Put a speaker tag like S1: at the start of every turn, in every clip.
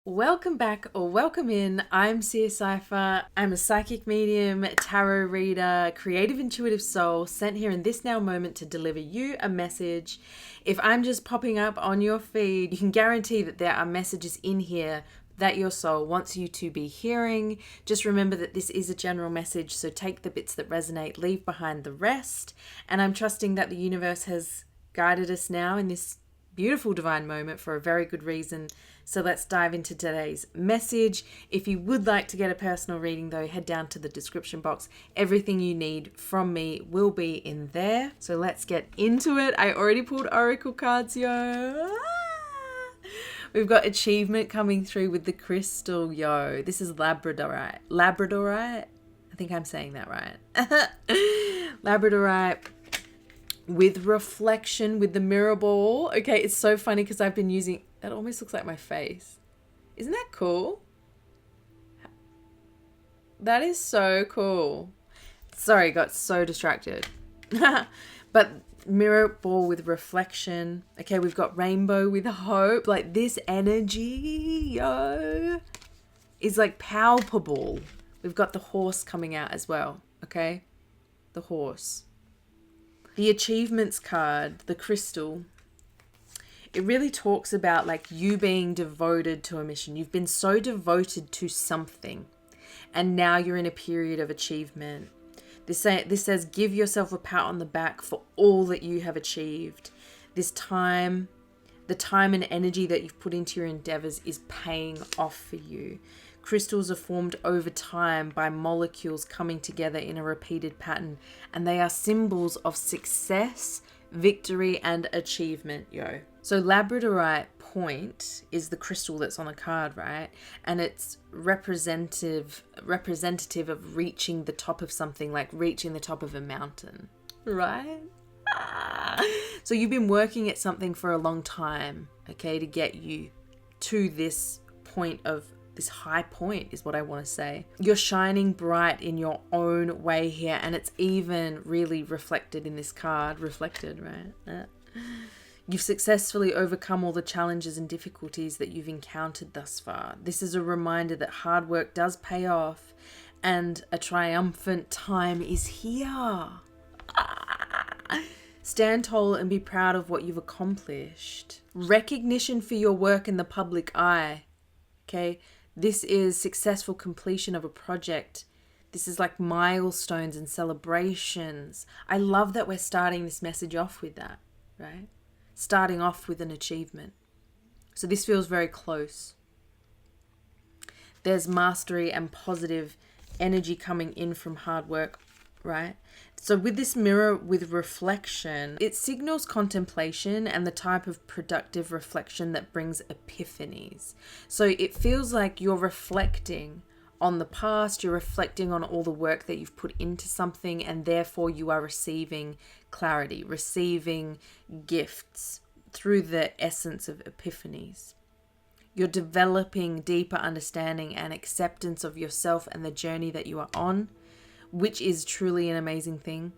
S1: Welcome back or welcome in. I'm Sia Cypher. I'm a psychic medium, tarot reader, creative intuitive soul sent here in this now moment to deliver you a message. If I'm just popping up on your feed, you can guarantee that there are messages in here that your soul wants you to be hearing. Just remember that this is a general message, so take the bits that resonate, leave behind the rest. And I'm trusting that the universe has guided us now in this beautiful divine moment for a very good reason. So let's dive into today's message. If you would like to get a personal reading though, head down to the description box. Everything you need from me will be in there. So let's get into it. I already pulled oracle cards, yo. We've got achievement coming through with the crystal, yo. This is Labradorite. Labradorite? I think I'm saying that right. Labradorite. With reflection, with the mirror ball. Okay, it's so funny because I've been using... That almost looks like my face. Isn't that cool? That is so cool. Sorry, got so distracted. But mirror ball with reflection. Okay, we've got rainbow with hope. Like this energy, yo, is like palpable. We've got the horse coming out as well. Okay, the horse. The achievements card, the crystal, it really talks about like you being devoted to a mission. You've been so devoted to something and now you're in a period of achievement. This says give yourself a pat on the back for all that you have achieved. This time, the time and energy that you've put into your endeavors is paying off for you. Crystals are formed over time by molecules coming together in a repeated pattern, and they are symbols of success, victory, and achievement, yo. So Labradorite point is the crystal that's on the card, right? And it's representative of reaching the top of something, like reaching the top of a mountain, right? So you've been working at something for a long time, okay, to get you to this point of this high point is what I want to say. You're shining bright in your own way here, and it's even really reflected in this card. Reflected, right? You've successfully overcome all the challenges and difficulties that you've encountered thus far. This is a reminder that hard work does pay off and a triumphant time is here. Stand tall and be proud of what you've accomplished. Recognition for your work in the public eye. Okay? This is successful completion of a project. This is like milestones and celebrations. I love that we're starting this message off with that, right? Starting off with an achievement. So this feels very close. There's mastery and positive energy coming in from hard work, right? So with this mirror with reflection, it signals contemplation and the type of productive reflection that brings epiphanies. So it feels like you're reflecting on the past, you're reflecting on all the work that you've put into something, and therefore you are receiving clarity, receiving gifts through the essence of epiphanies. You're developing deeper understanding and acceptance of yourself and the journey that you are on, which is truly an amazing thing.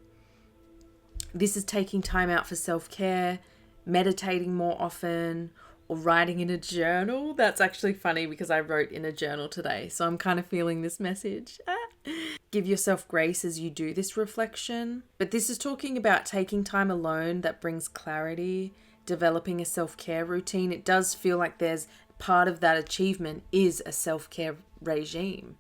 S1: This is taking time out for self-care, meditating more often, or writing in a journal. That's actually funny because I wrote in a journal today, so I'm kind of feeling this message. Give yourself grace as you do this reflection. But this is talking about taking time alone that brings clarity, developing a self-care routine. It does feel like there's part of that achievement is a self-care regime,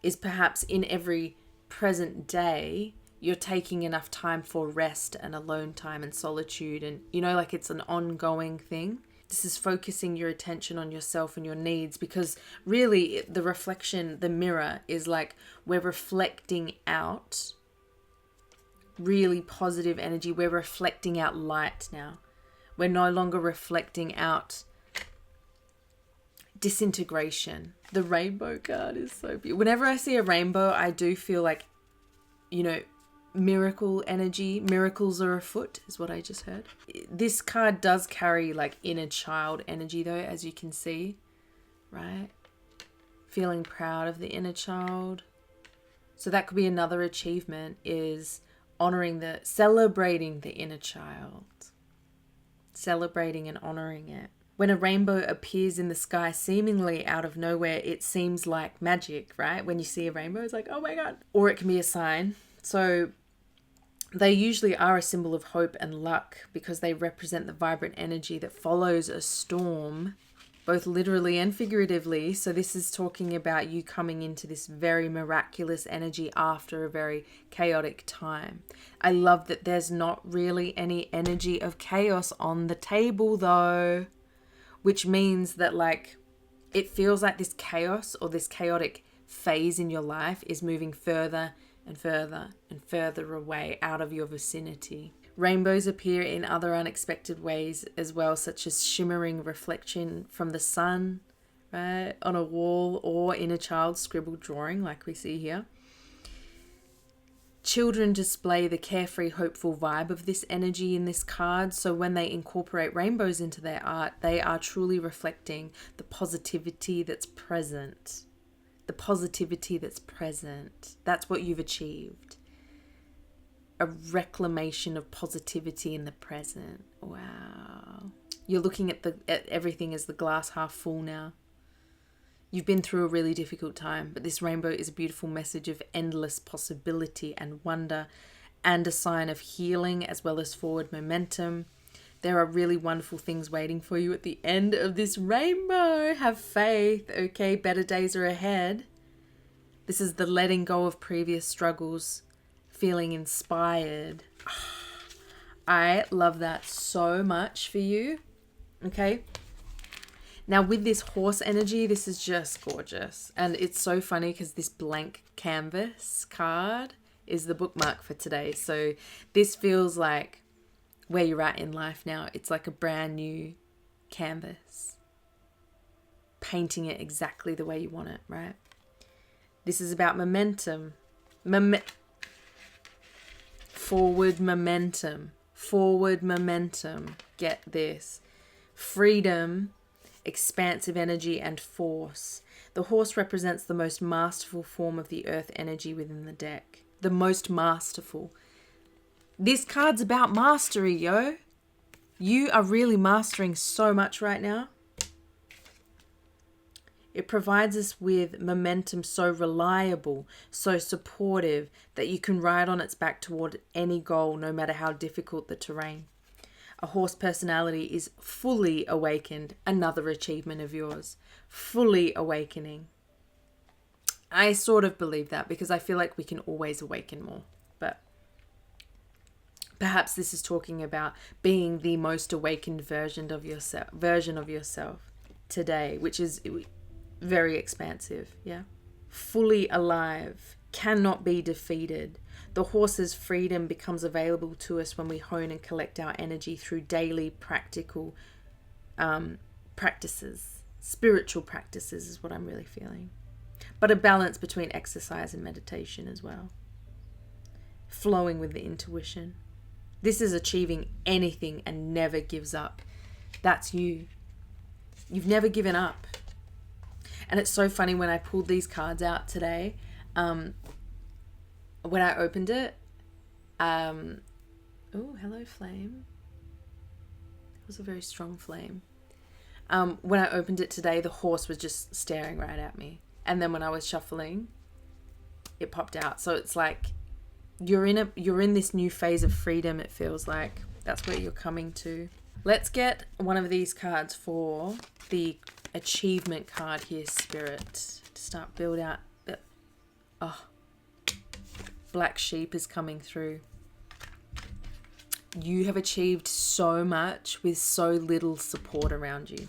S1: is perhaps in every present day you're taking enough time for rest and alone time and solitude, and like it's an ongoing thing. This is focusing your attention on yourself and your needs, because really the reflection, the mirror, is like we're reflecting out really positive energy. We're reflecting out light now. We're no longer reflecting out disintegration. The rainbow card is so beautiful. Whenever I see a rainbow, I do feel like, miracle energy. Miracles are afoot is what I just heard. This card does carry like inner child energy though, as you can see, right? Feeling proud of the inner child. So that could be another achievement, is celebrating the inner child. Celebrating and honoring it. When a rainbow appears in the sky seemingly out of nowhere, it seems like magic, right? When you see a rainbow, it's like, oh my God. Or it can be a sign. So they usually are a symbol of hope and luck because they represent the vibrant energy that follows a storm, both literally and figuratively. So this is talking about you coming into this very miraculous energy after a very chaotic time. I love that there's not really any energy of chaos on the table though, which means that like it feels like this chaos or this chaotic phase in your life is moving further and further and further away out of your vicinity. Rainbows appear in other unexpected ways as well, such as shimmering reflection from the sun, right, on a wall or in a child's scribbled drawing like we see here. Children display the carefree, hopeful vibe of this energy in this card. So when they incorporate rainbows into their art, they are truly reflecting the positivity that's present. The positivity that's present. That's what you've achieved. A reclamation of positivity in the present. Wow. You're looking at everything as the glass half full now. You've been through a really difficult time, but this rainbow is a beautiful message of endless possibility and wonder, and a sign of healing as well as forward momentum. There are really wonderful things waiting for you at the end of this rainbow. Have faith, okay? Better days are ahead. This is the letting go of previous struggles, feeling inspired. I love that so much for you, okay? Now with this horse energy, this is just gorgeous. And it's so funny because this blank canvas card is the bookmark for today. So this feels like where you're at in life now. It's like a brand new canvas, painting it exactly the way you want it, right? This is about momentum, forward momentum, get this, freedom, expansive energy and force. The horse represents the most masterful form of the earth energy within the deck, the most masterful. This card's about mastery, yo. You are really mastering so much right now. It provides us with momentum so reliable, so supportive, that you can ride on its back toward any goal, no matter how difficult the terrain. A horse personality is fully awakened. Another achievement of yours. Fully awakening. I sort of believe that because I feel like we can always awaken more. But perhaps this is talking about being the most awakened version of yourself today, which is very expansive, yeah? Fully alive, cannot be defeated. The horse's freedom becomes available to us when we hone and collect our energy through daily practical practices. Spiritual practices is what I'm really feeling. But a balance between exercise and meditation as well. Flowing with the intuition. This is achieving anything and never gives up. That's you. You've never given up. And it's so funny when I pulled these cards out today, when I opened it, oh, hello flame. It was a very strong flame. When I opened it today, the horse was just staring right at me. And then when I was shuffling, it popped out. So it's like you're in this new phase of freedom, it feels like. That's where you're coming to. Let's get one of these cards for the achievement card here, Spirit, to start build out. Black sheep is coming through. You have achieved so much with so little support around you.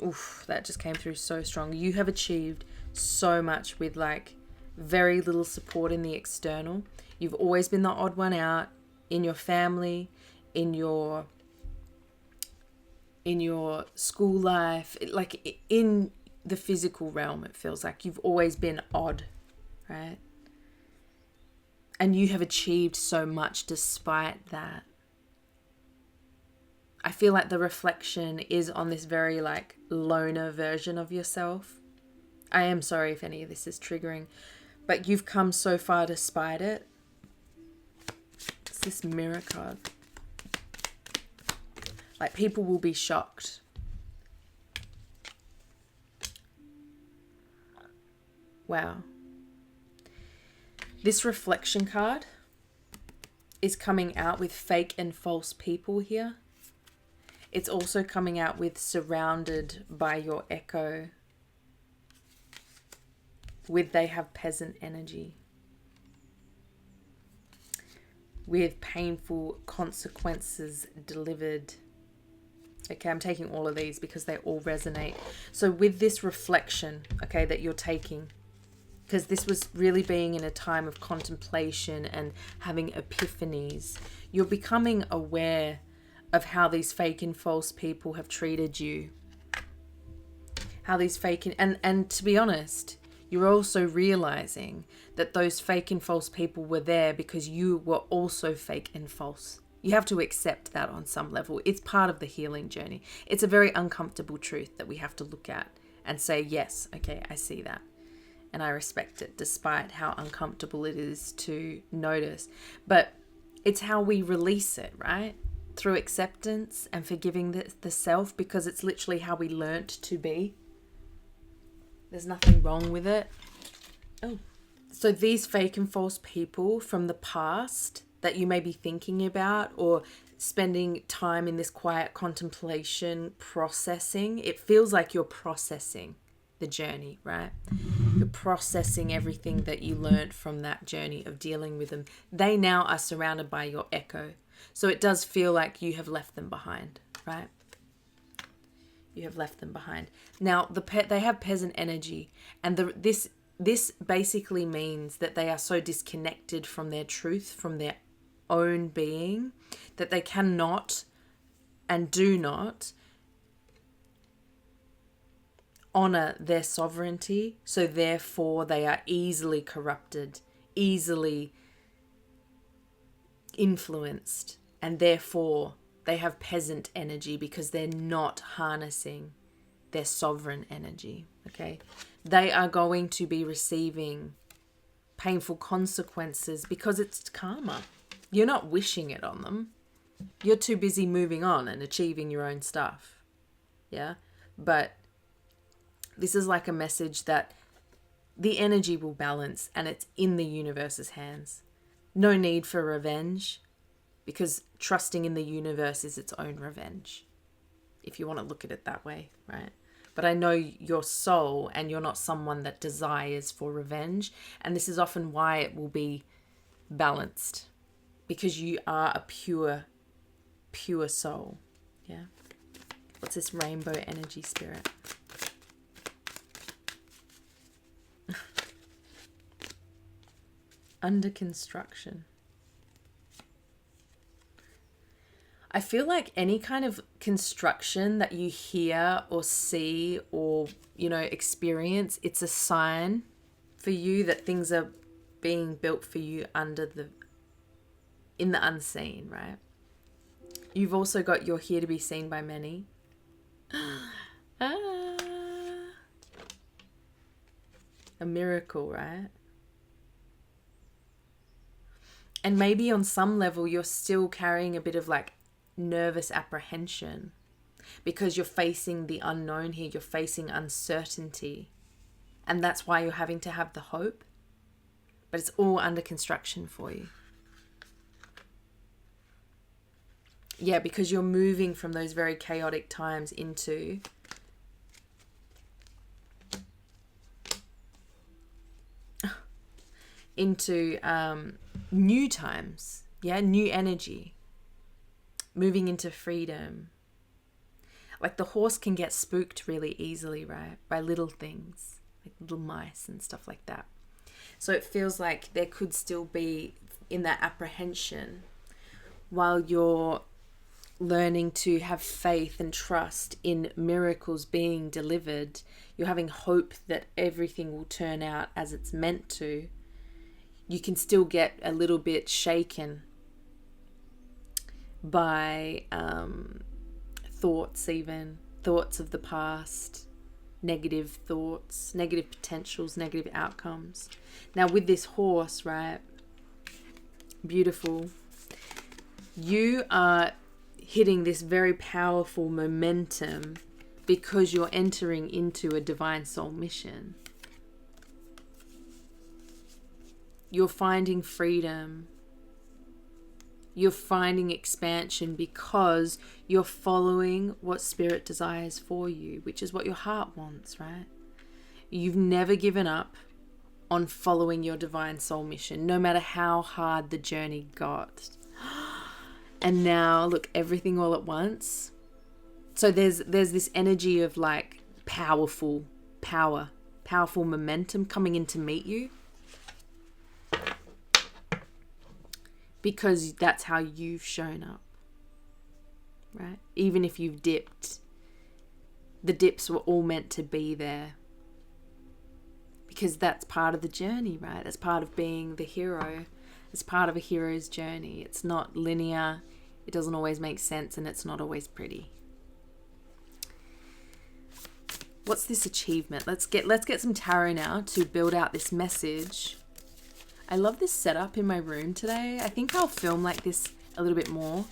S1: Oof, that just came through so strong. You have achieved so much with like very little support in the external. You've always been the odd one out in your family, in your school life, like in the physical realm. It feels like you've always been odd, right? And you have achieved so much despite that. I feel like the reflection is on this very like loner version of yourself. I am sorry if any of this is triggering, but you've come so far despite it. It's this mirror card. Like, people will be shocked. Wow. This reflection card is coming out with fake and false people here. It's also coming out with surrounded by your echo. With they have peasant energy. With painful consequences delivered. Okay, I'm taking all of these because they all resonate. So with this reflection, okay, that you're taking, because this was really being in a time of contemplation and having epiphanies, you're becoming aware of how these fake and false people have treated you. How these fake and to be honest, you're also realizing that those fake and false people were there because you were also fake and false. You have to accept that on some level. It's part of the healing journey. It's a very uncomfortable truth that we have to look at and say, yes, okay, I see that. And I respect it, despite how uncomfortable it is to notice. But it's how we release it, right? Through acceptance and forgiving the self, because it's literally how we learnt to be. There's nothing wrong with it. Oh. So these fake and false people from the past that you may be thinking about or spending time in this quiet contemplation processing, it feels like you're processing the journey, right? You're processing everything that you learned from that journey of dealing with them. They now are surrounded by your echo. So it does feel like you have left them behind, right? You have left them behind. Now, they have peasant energy, and this basically means that they are so disconnected from their truth, from their own being, that they cannot and do not honor their sovereignty. So therefore, they are easily corrupted, easily influenced, and therefore they have peasant energy because they're not harnessing their sovereign energy, okay? They are going to be receiving painful consequences because it's karma. You're not wishing it on them. You're too busy moving on and achieving your own stuff, yeah? But this is like a message that the energy will balance and it's in the universe's hands. No need for revenge, because trusting in the universe is its own revenge, if you want to look at it that way, right? But I know your soul, and you're not someone that desires for revenge, and this is often why it will be balanced, because you are a pure soul, yeah? What's this rainbow energy spirit? Under construction. I feel like any kind of construction that you hear or see or, experience, it's a sign for you that things are being built for you in the unseen, right? You've also got you're here to be seen by many. A miracle, right? And maybe on some level you're still carrying a bit of like nervous apprehension because you're facing the unknown here. You're facing uncertainty, and that's why you're having to have the hope, but it's all under construction for you. Yeah, because you're moving from those very chaotic times into new times, yeah, new energy, moving into freedom. Like the horse can get spooked really easily, right, by little things, like little mice and stuff like that. So it feels like there could still be in that apprehension while you're learning to have faith and trust in miracles being delivered. You're having hope that everything will turn out as it's meant to. You can still get a little bit shaken by thoughts of the past, negative thoughts, negative potentials, negative outcomes. Now with this horse, right, beautiful, you are hitting this very powerful momentum because you're entering into a divine soul mission. You're finding freedom. You're finding expansion because you're following what spirit desires for you, which is what your heart wants, right? You've never given up on following your divine soul mission, no matter how hard the journey got. And now, look, everything all at once. So there's this energy of like powerful momentum coming in to meet you. Because that's how you've shown up, right? Even if you've dipped, the dips were all meant to be there. Because that's part of the journey, right? That's part of being the hero. It's part of a hero's journey. It's not linear. It doesn't always make sense, and it's not always pretty. What's this achievement? Let's get some tarot now to build out this message. I love this setup in my room today. I think I'll film like this a little bit more.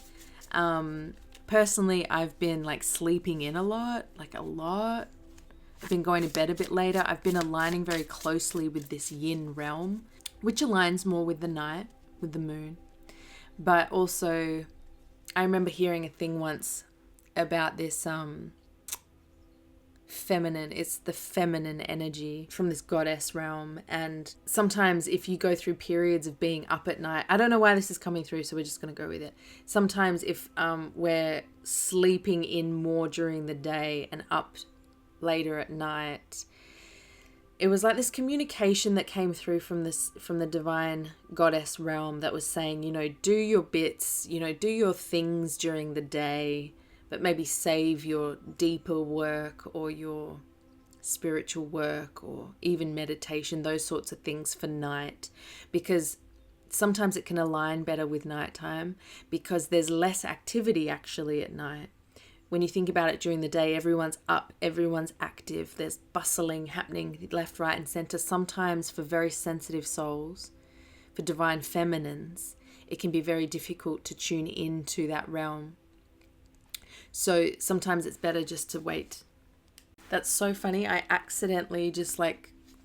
S1: Personally, I've been like sleeping in a lot. I've been going to bed a bit later. I've been aligning very closely with this yin realm, which aligns more with the night, with the moon. But also, I remember hearing a thing once about this feminine. It's the feminine energy from this goddess realm. And sometimes if you go through periods of being up at night, I don't know why this is coming through, so we're just going to go with it. Sometimes if we're sleeping in more during the day and up later at night, it was like this communication that came through from the divine goddess realm that was saying, do your bits, do your things during the day, but maybe save your deeper work or your spiritual work or even meditation, those sorts of things for night, because sometimes it can align better with nighttime because there's less activity actually at night. When you think about it, during the day, everyone's up, everyone's active, there's bustling happening left, right, and center. Sometimes for very sensitive souls, for divine feminines, it can be very difficult to tune into that realm. So sometimes it's better just to wait. That's so funny. I accidentally just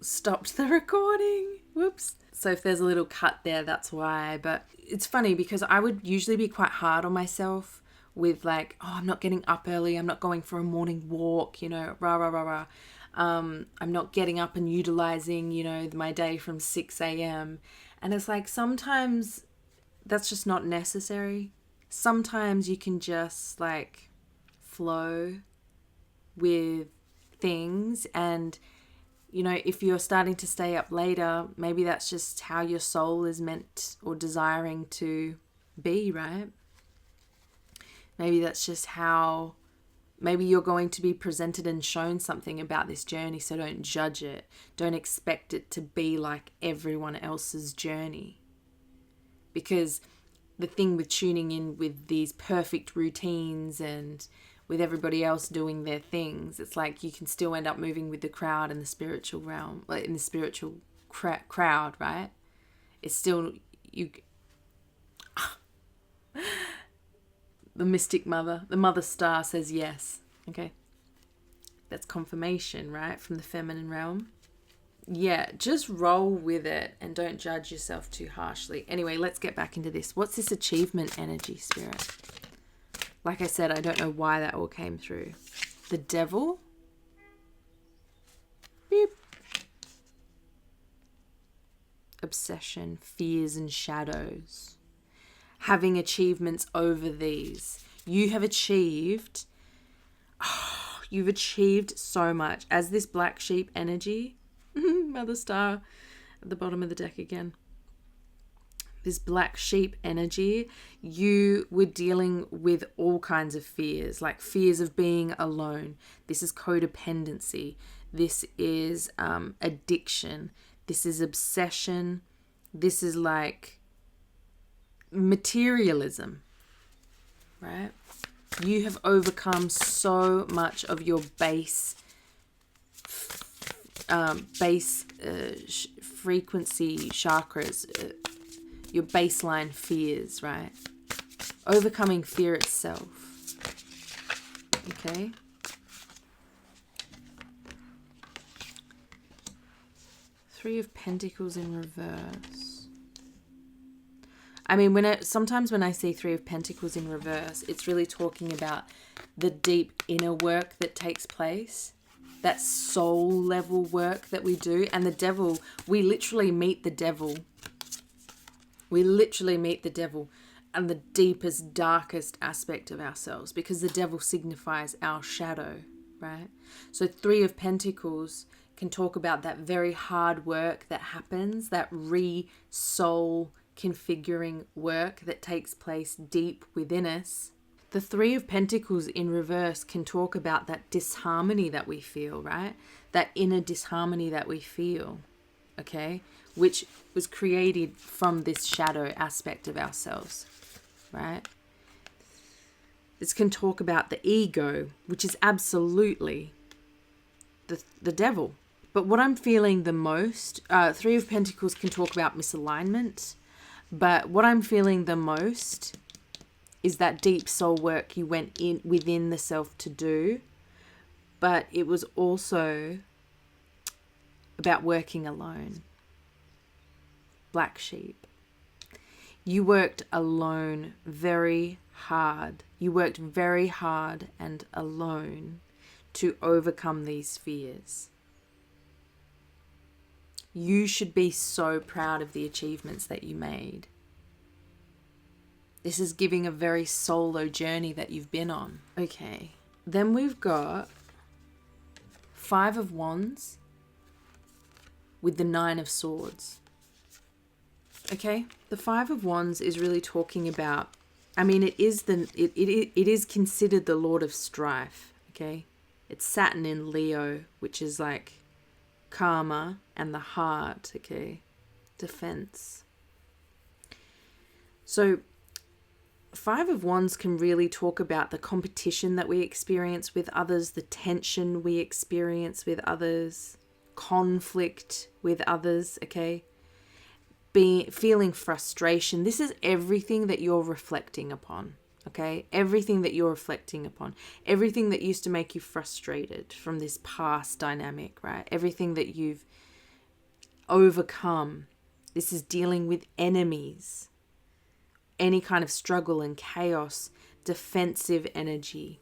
S1: stopped the recording. Whoops. So if there's a little cut there, that's why. But it's funny because I would usually be quite hard on myself with I'm not getting up early. I'm not going for a morning walk, rah, rah, rah, rah. I'm not getting up and utilizing, my day from 6 a.m. And it's sometimes that's just not necessary. Sometimes you can just flow with things, and if you're starting to stay up later, maybe that's just how your soul is meant or desiring to be, right? Maybe that's just how, maybe you're going to be presented and shown something about this journey, so don't judge it. Don't expect it to be like everyone else's journey. Because the thing with tuning in with these perfect routines and with everybody else doing their things, it's you can still end up moving with the crowd in the spiritual realm, in the spiritual crowd, right? It's still, the mystic mother, the mother star says yes. Okay. That's confirmation, right? From the feminine realm. Yeah, just roll with it and don't judge yourself too harshly. Anyway, let's get back into this. What's this achievement energy, Spirit? Like I said, I don't know why that all came through. The devil? Beep. Obsession, fears and shadows. Having achievements over these. You have achieved, you've achieved so much. As this black sheep energy, Mother Star at the bottom of the deck again. This black sheep energy, you were dealing with all kinds of fears, like fears of being alone. This is codependency. This is addiction. This is obsession. This is materialism, right? You have overcome so much of your base frequency chakras, your baseline fears, right? overcoming fear itself. Okay. Three of Pentacles in reverse. I mean, sometimes when I see Three of Pentacles in reverse, it's really talking about the deep inner work that takes place, that soul level work that we do. And the devil, we literally meet the devil. We literally meet the devil and the deepest, darkest aspect of ourselves, because the devil signifies our shadow, right? So Three of Pentacles can talk about that very hard work that happens, that re-soul configuring work that takes place deep within us. The Three of Pentacles in reverse can talk about that disharmony that we feel, right? That inner disharmony that we feel, okay? Which was created from this shadow aspect of ourselves, right? This can talk about the ego, which is absolutely the devil. But what I'm feeling the most, Three of Pentacles can talk about misalignment, but what I'm feeling the most is that deep soul work you went in within the self to do, but it was also about working alone. Black sheep. You worked alone very hard. You worked very hard and alone to overcome these fears. You should be so proud of the achievements that you made. This is giving a very solo journey that you've been on. Okay. Then we've got Five of Wands with the Nine of Swords. Okay. The Five of Wands is really talking about, I mean, it is considered the Lord of Strife. Okay. It's Saturn in Leo, which is like karma and the heart. Okay. Defense. So Five of Wands can really talk about the competition that we experience with others, the tension we experience with others, conflict with others, okay? Feeling frustration. This is everything that you're reflecting upon, okay? Everything that you're reflecting upon. Everything that used to make you frustrated from this past dynamic, right? Everything that you've overcome. This is dealing with enemies. Any kind of struggle and chaos, defensive energy.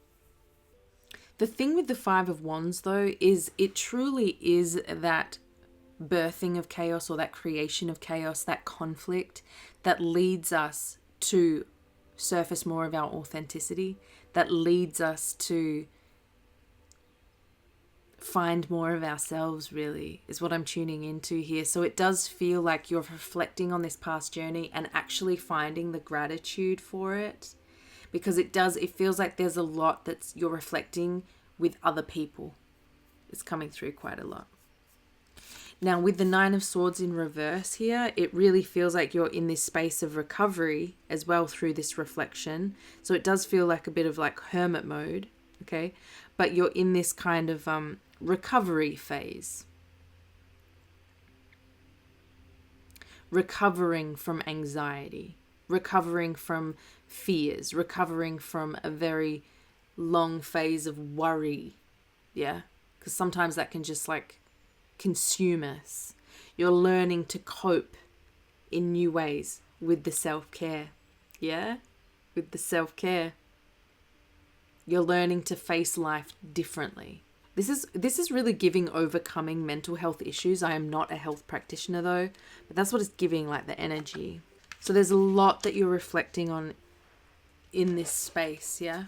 S1: The thing with the Five of Wands, though, is it truly is that birthing of chaos, or that creation of chaos, that conflict that leads us to surface more of our authenticity, that leads us to find more of ourselves, really, is what I'm tuning into here. So it does feel like you're reflecting on this past journey and actually finding the gratitude for it, because it feels like there's a lot that's you're reflecting with other people. It's coming through quite a lot. Now with the Nine of Swords in reverse here, it really feels like you're in this space of recovery as well through this reflection. So it does feel like a bit of like hermit mode, okay? But you're in this kind of recovery phase. Recovering from anxiety, recovering from fears, recovering from a very long phase of worry. Yeah, because sometimes that can just like consume us. You're learning to cope in new ways with the self-care. Yeah, with the self-care. You're learning to face life differently. This is really giving overcoming mental health issues. I am not a health practitioner though, but that's what it's giving, like the energy. So there's a lot that you're reflecting on in this space, yeah?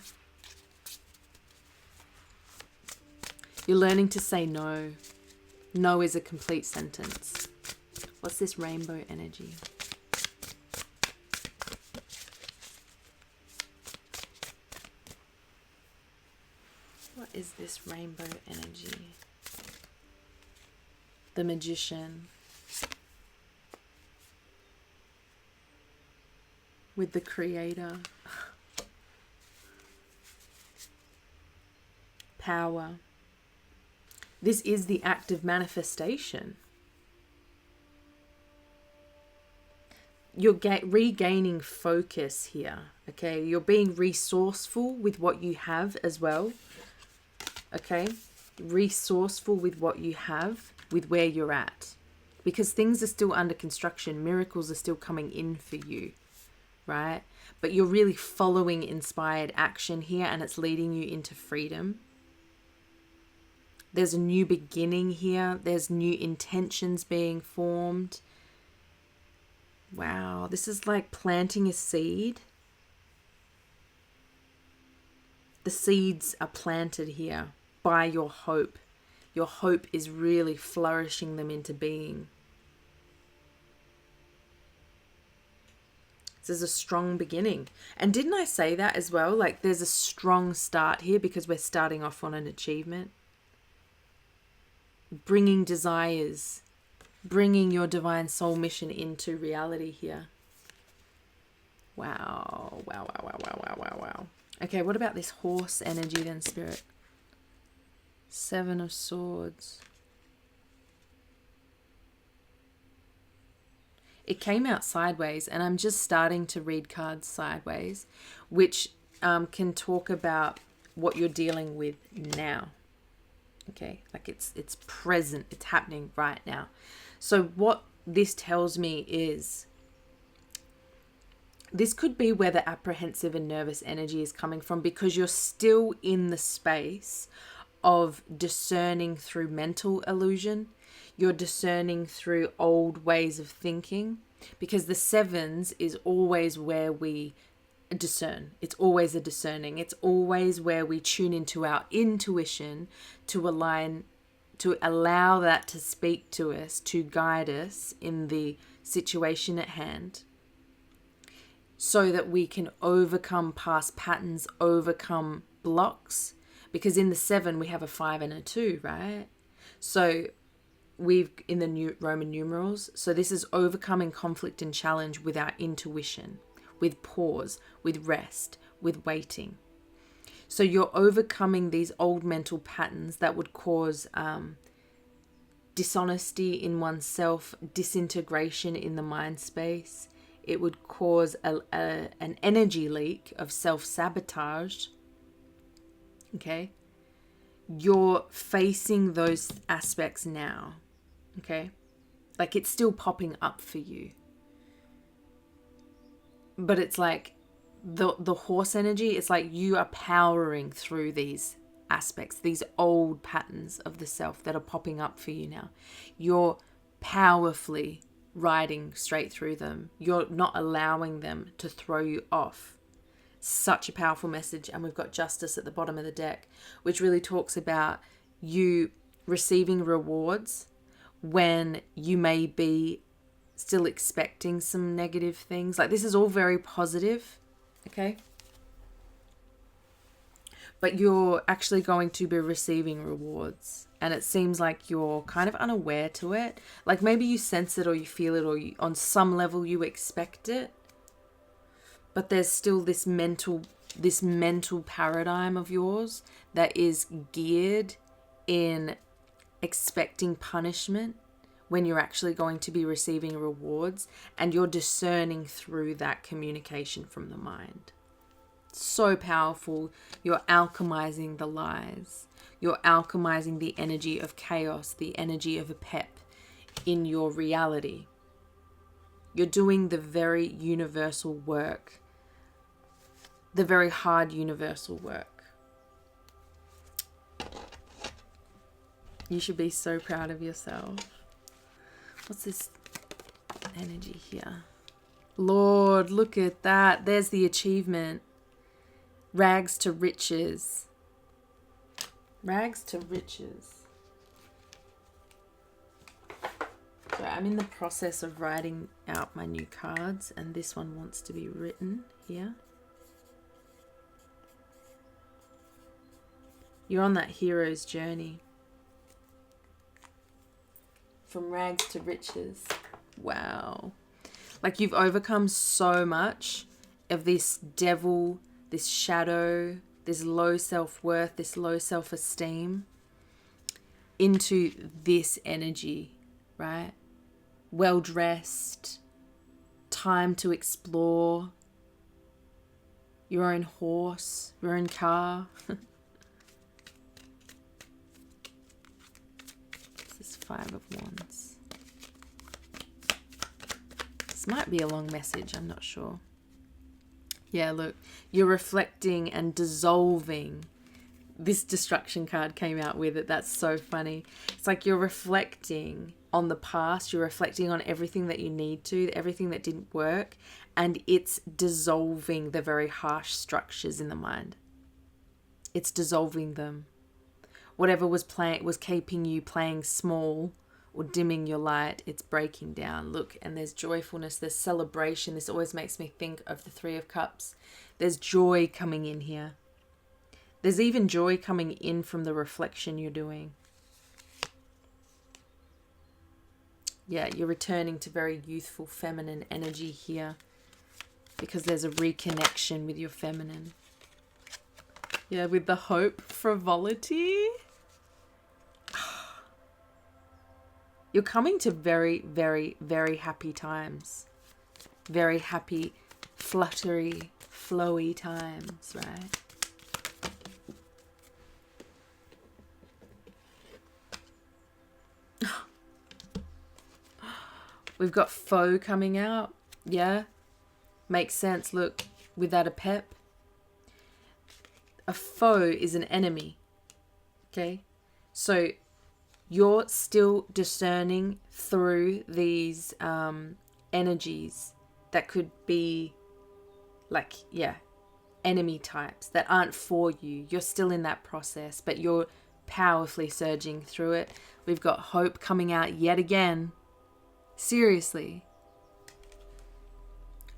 S1: You're learning to say no. No is a complete sentence. What's this rainbow energy? What is this rainbow energy? The Magician. With the Creator. Power. This is the act of manifestation. you're regaining focus here. Okay, you're being resourceful with what you have as well. Okay, resourceful with what you have, with where you're at, because things are still under construction. Miracles are still coming in for you, right? But you're really following inspired action here, and it's leading you into freedom. There's a new beginning here. There's new intentions being formed. Wow, this is like planting a seed. The seeds are planted here by your hope. Your hope is really flourishing them into being. This is a strong beginning. And didn't I say that as well? Like, there's a strong start here because we're starting off on an achievement. Bringing desires, bringing your divine soul mission into reality here. Wow, wow, wow, wow, wow, wow, wow, wow. Okay, what about this horse energy then, Spirit? 7 of Swords. It came out sideways, and I'm just starting to read cards sideways, which can talk about what you're dealing with now. Okay, like it's present, it's happening right now. So what this tells me is this could be where the apprehensive and nervous energy is coming from, because you're still in the space of discerning through mental illusion. You're discerning through old ways of thinking, because the 7s is always where we discern. It's always a discerning. It's always where we tune into our intuition to align, to allow that to speak to us, to guide us in the situation at hand, so that we can overcome past patterns, overcome blocks. Because in the 7 we have a 5 and a 2, right? So we've in the new Roman numerals. So this is overcoming conflict and challenge with our intuition, with pause, with rest, with waiting. So you're overcoming these old mental patterns that would cause dishonesty in oneself, disintegration in the mind space. It would cause an energy leak of self-sabotage. Okay? You're facing those aspects now. Okay? Like, it's still popping up for you. But it's like the horse energy, it's like you are powering through these aspects, these old patterns of the self that are popping up for you now. You're powerfully riding straight through them. You're not allowing them to throw you off. Such a powerful message. And we've got Justice at the bottom of the deck, which really talks about you receiving rewards when you may be still expecting some negative things. Like, this is all very positive, okay? But you're actually going to be receiving rewards, and it seems like you're kind of unaware to it. Like, maybe you sense it or you feel it, or you, on some level you expect it, but there's still this mental paradigm of yours that is geared in expecting punishment when you're actually going to be receiving rewards, and you're discerning through that communication from the mind. So powerful. You're alchemizing the lies. You're alchemizing the energy of chaos, the energy of a pep in your reality. You're doing the very universal work, the very hard universal work. You should be so proud of yourself. What's this energy here? Lord, look at that. There's the achievement. Rags to riches. Rags to riches. So I'm in the process of writing out my new cards, and this one wants to be written here. You're on that hero's journey. From rags to riches. Wow. Like, you've overcome so much of this devil, this shadow, this low self-worth, this low self-esteem into this energy, right? Well-dressed, time to explore your own horse, your own car. This is 5 of Wands. This might be a long message, I'm not sure. Yeah, look, you're reflecting and dissolving. This destruction card came out with it. That's so funny. It's like you're reflecting on the past. You're reflecting on everything that you need to, everything that didn't work. And it's dissolving the very harsh structures in the mind. It's dissolving them. Whatever was keeping you playing small or dimming your light, it's breaking down. Look, and there's joyfulness, there's celebration. This always makes me think of the 3 of Cups. There's joy coming in here. There's even joy coming in from the reflection you're doing. Yeah, you're returning to very youthful feminine energy here because there's a reconnection with your feminine. Yeah, with the hope, frivolity. You're coming to very, very, very happy times. Very happy, fluttery, flowy times, right? We've got foe coming out. Yeah. Makes sense. Look, without a pep. A foe is an enemy. Okay. So you're still discerning through these energies that could be like, yeah, enemy types that aren't for you. You're still in that process, but you're powerfully surging through it. We've got hope coming out yet again. Seriously.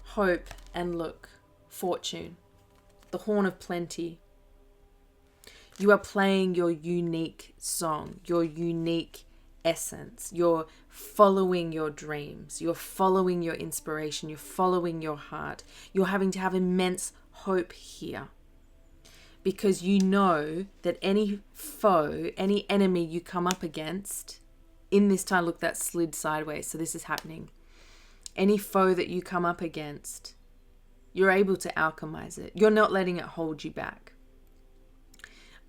S1: Hope and look, fortune, the horn of plenty. You are playing your unique song, your unique essence. You're following your dreams. You're following your inspiration. You're following your heart. You're having to have immense hope here because you know that any foe, any enemy you come up against in this time, look, that slid sideways. So this is happening. Any foe that you come up against, you're able to alchemize it. You're not letting it hold you back.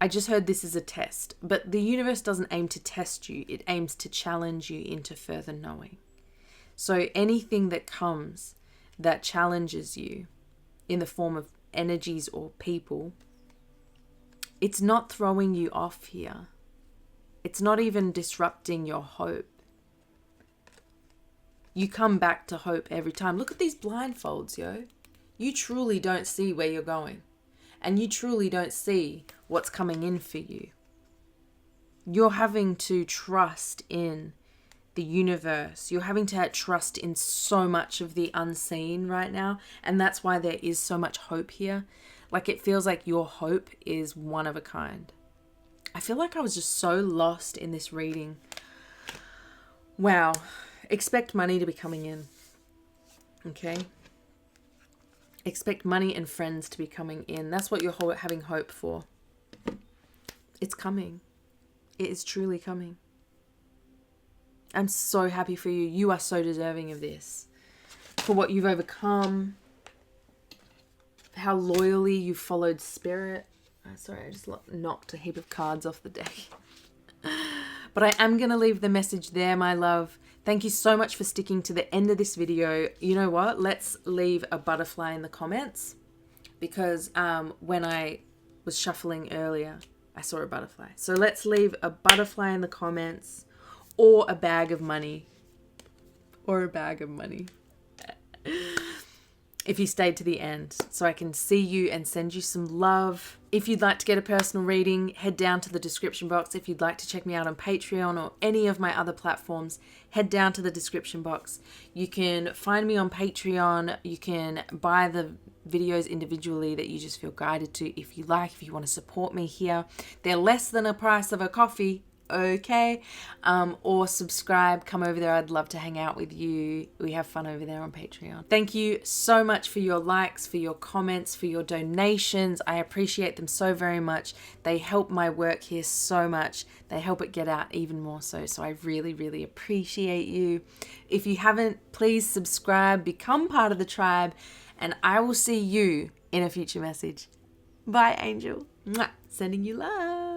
S1: I just heard this is a test, but the universe doesn't aim to test you. It aims to challenge you into further knowing. So anything that comes that challenges you in the form of energies or people, it's not throwing you off here. It's not even disrupting your hope. You come back to hope every time. Look at these blindfolds, yo. You truly don't see where you're going. And you truly don't see what's coming in for you. You're having to trust in the universe. You're having to trust in so much of the unseen right now. And that's why there is so much hope here. Like it feels like your hope is one of a kind. I feel like I was just so lost in this reading. Wow. Expect money to be coming in. Okay? Expect money and friends to be coming in. That's what you're having hope for. It's coming. It is truly coming. I'm so happy for you. You are so deserving of this. For what you've overcome. How loyally you followed spirit. Sorry, I just knocked a heap of cards off the deck. But I am going to leave the message there, my love. Thank you so much for sticking to the end of this video. You know what? Let's leave a butterfly in the comments. Because when I was shuffling earlier, I saw a butterfly. So let's leave a butterfly in the comments. Or a bag of money. Or a bag of money. If you stayed to the end, so I can see you and send you some love. If you'd like to get a personal reading, head down to the description box. If you'd like to check me out on Patreon or any of my other platforms, head down to the description box. You can find me on Patreon. You can buy the videos individually that you just feel guided to if you like, if you want to support me here. They're less than a price of a coffee, okay. Or subscribe, come over there. I'd love to hang out with you. We have fun over there on Patreon. Thank you so much for your likes, for your comments, for your donations. I appreciate them so very much. They help my work here so much. They help it get out even more so. So I really, really appreciate you. If you haven't, please subscribe, become part of the tribe, and I will see you in a future message. Bye, Angel. Mwah. Sending you love.